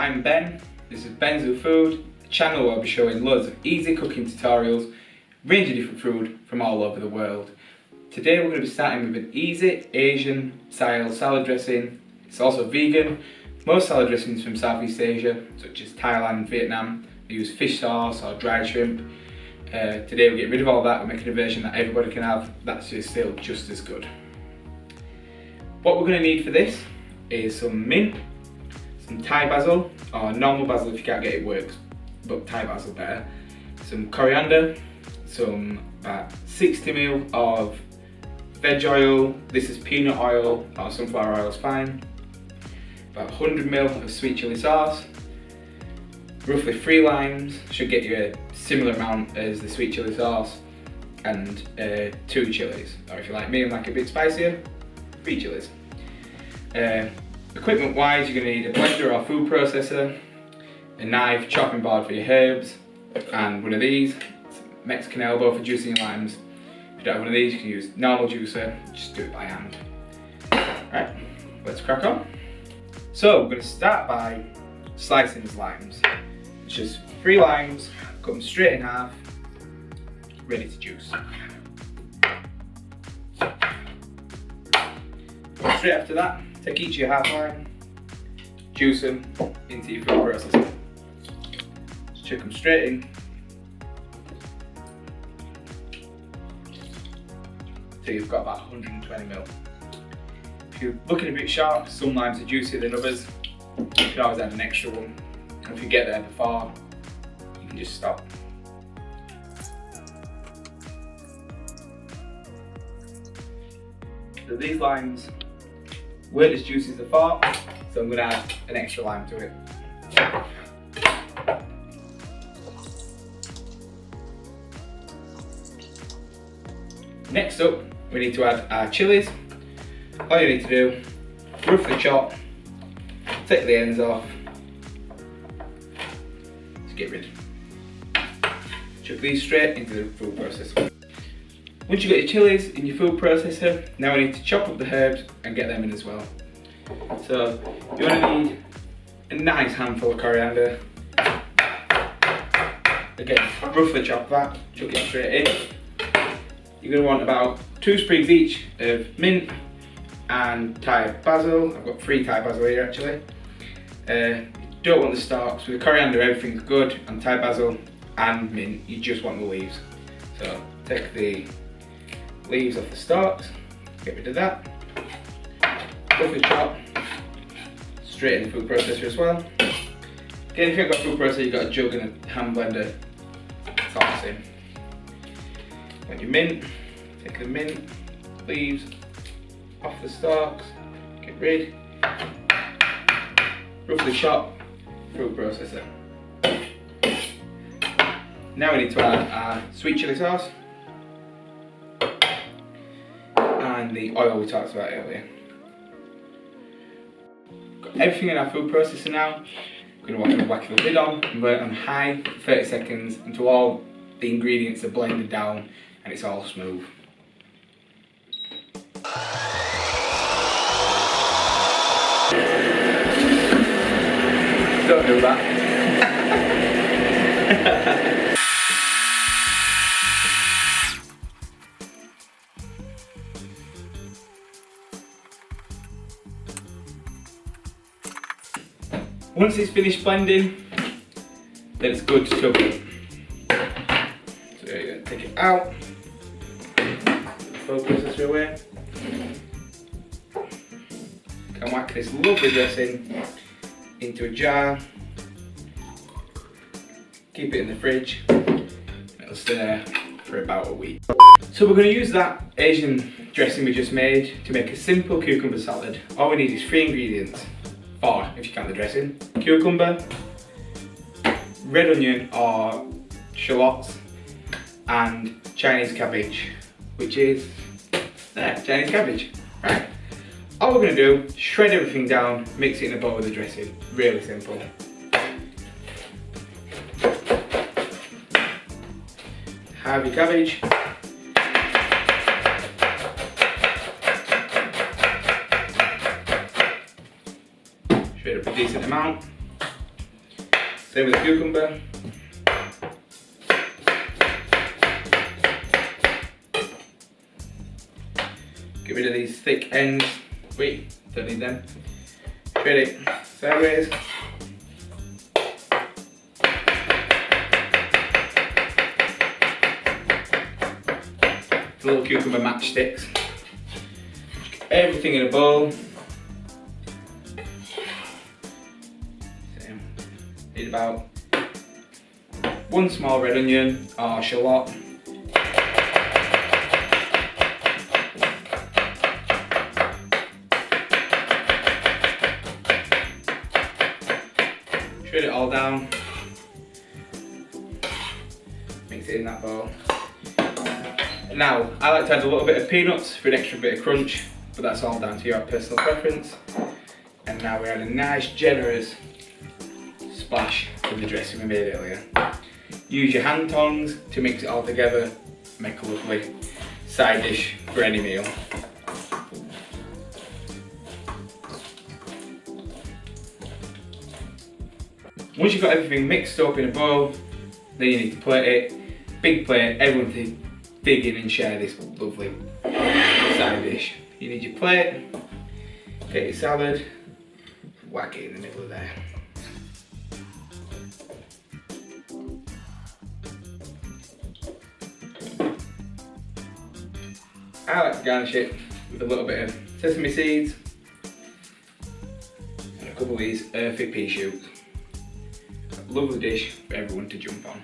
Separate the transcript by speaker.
Speaker 1: I'm Ben, this is Ben's Food, a channel where I'll be showing loads of easy cooking tutorials, range of different food from all over the world. Today we're going to be starting with an easy Asian style salad dressing. It's also vegan. Most salad dressings from Southeast Asia, such as Thailand and Vietnam, they use fish sauce or dried shrimp. Today we're getting rid of all that, we're making a version that everybody can have that's still just as good. What we're going to need for this is some mint, some Thai basil, or normal basil if you can't get it works, but Thai basil better, some coriander, some 60ml of veg oil, this is peanut oil or sunflower oil is fine, about 100ml of sweet chilli sauce, roughly 3 limes, should get you a similar amount as the sweet chilli sauce, and 2 chilies, or if you like me and like a bit spicier, 3 chilies. Equipment wise, you're going to need a blender or food processor, a knife, chopping board for your herbs, and one of these, Mexican elbow for juicing your limes. If you don't have one of these, you can use normal juicer, just do it by hand. Right, let's crack on. So we're going to start by slicing these limes. It's just 3 limes, cut them straight in half, ready to juice. Straight after that, take each of your half lime, juice them into your food processor. Just chuck them straight in. Till you've got about 120ml. If you're looking a bit sharp, some limes are juicier than others. You can always add an extra one. And if you get there before, you can just stop. So these limes weren't as juicy as I thought, so I'm going to add an extra lime to it. Next up, we need to add our chilies. All you need to do, roughly chop, take the ends off, to get rid. Chuck these straight into the food processor. Once you've got your chilies in your food processor, now we need to chop up the herbs and get them in as well. So you want to need a nice handful of coriander. Again, roughly chop that, chuck it straight in. You're going to want about 2 sprigs each of mint and Thai basil. I've got 3 Thai basil here actually. You don't want the stalks. With the coriander everything's good, and Thai basil and mint you just want the leaves. So take the leaves off the stalks, get rid of that. Roughly chop, straight in the food processor as well. Again, if you've got a food processor, you've got a jug and a hand blender, it's all the same. Got your mint, take the mint, leaves, off the stalks, get rid. Roughly chop, food processor. Now we need to add our sweet chilli sauce and the oil we talked about earlier. Got everything in our food processor now. We're going to whack the lid on and burn it on high for 30 seconds until all the ingredients are blended down and it's all smooth. Don't do that. Once it's finished blending, then it's good to chop it. So you're going to take it out, food processor away. Can whack this lovely dressing into a jar. Keep it in the fridge. It'll stay there for about a week. So we're going to use that Asian dressing we just made to make a simple cucumber salad. All we need is 3 ingredients. 4 if you count the dressing. Cucumber, red onion or shallots, and Chinese cabbage, which is there, Chinese cabbage. Right. All we're going to do, shred everything down, mix it in a bowl with the dressing. Really simple. Have your cabbage. Shred up a decent amount. Same with the cucumber. Get rid of these thick ends. Wait, don't need them. Shred it sideways. Little cucumber matchsticks. Get everything in a bowl. Need about 1 small red onion or shallot. Shred it all down. Mix it in that bowl. Now, I like to add a little bit of peanuts for an extra bit of crunch, but that's all down to your personal preference. And now we add a nice generous splash of the dressing we made earlier. Use your hand tongs to mix it all together, make a lovely side dish for any meal. Once you've got everything mixed up in a bowl, then you need to plate it. Big plate, everyone to dig in and share this lovely side dish. You need your plate, get your salad, whack it in the middle of there. I like to garnish it with a little bit of sesame seeds and a couple of these earthy pea shoots. Lovely dish for everyone to jump on.